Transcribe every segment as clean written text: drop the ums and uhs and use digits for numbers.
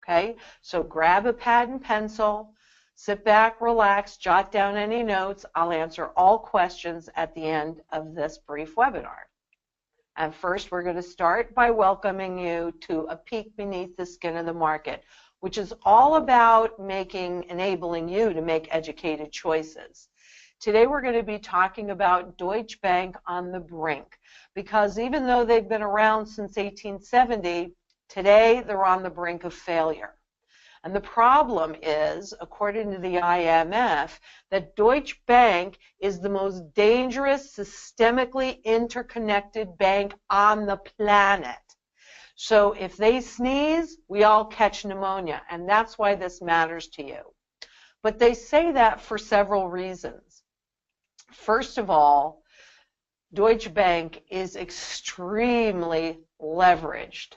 Okay, so grab a pad and pencil, sit back, relax, jot down any notes. I'll answer all questions at the end of this brief webinar. And first, we're going to start by welcoming you to a peek beneath the skin of the market, which is all about enabling you to make educated choices. Today, we're going to be talking about Deutsche Bank on the brink, because even though they've been around since 1870, today they're on the brink of failure. And the problem is, according to the IMF, that Deutsche Bank is the most dangerous, systemically interconnected bank on the planet. So if they sneeze, we all catch pneumonia, and that's why this matters to you. But they say that for several reasons. First of all, Deutsche Bank is extremely leveraged.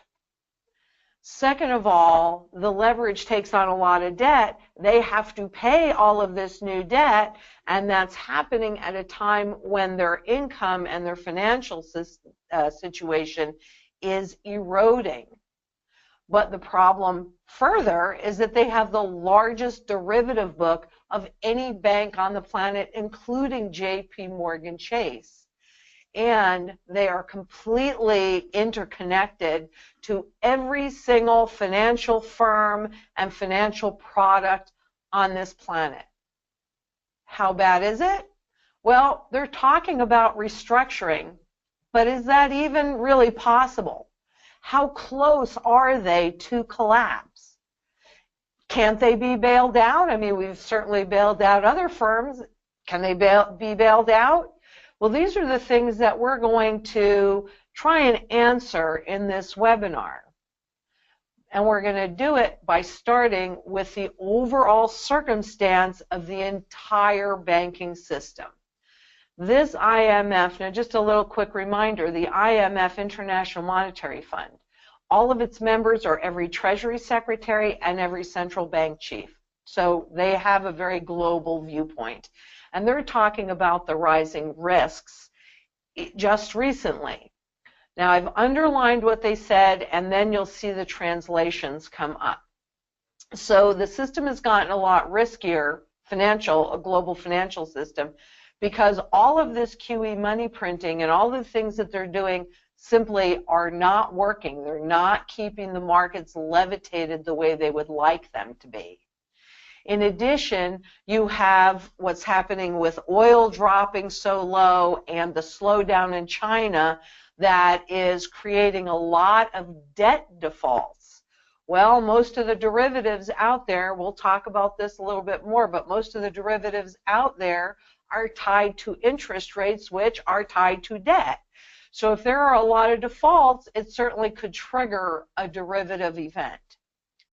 Second of all, the leverage takes on a lot of debt. They have to pay all of this new debt, and that's happening at a time when their income and their financial situation is eroding. But the problem further is that they have the largest derivative book of any bank on the planet, including JP Morgan Chase. And they are completely interconnected to every single financial firm and financial product on this planet. How bad is it? Well, they're talking about restructuring, but is that even really possible? How close are they to collapse? Can't they be bailed out? I mean, we've certainly bailed out other firms. Can they be bailed out? Well, these are the things that we're going to try and answer in this webinar. And we're going to do it by starting with the overall circumstance of the entire banking system. This IMF, now just a little quick reminder, the IMF, International Monetary Fund, all of its members are every Treasury Secretary and every central bank chief. So they have a very global viewpoint. And they're talking about the rising risks just recently. Now, I've underlined what they said, and then you'll see the translations come up. So the system has gotten a lot riskier, a global financial system, because all of this QE money printing and all the things that they're doing simply are not working. They're not keeping the markets levitated the way they would like them to be. In addition, you have what's happening with oil dropping so low and the slowdown in China that is creating a lot of debt defaults. Well, most of the derivatives out there, we'll talk about this a little bit more, but most of the derivatives out there are tied to interest rates, which are tied to debt. So if there are a lot of defaults, it certainly could trigger a derivative event.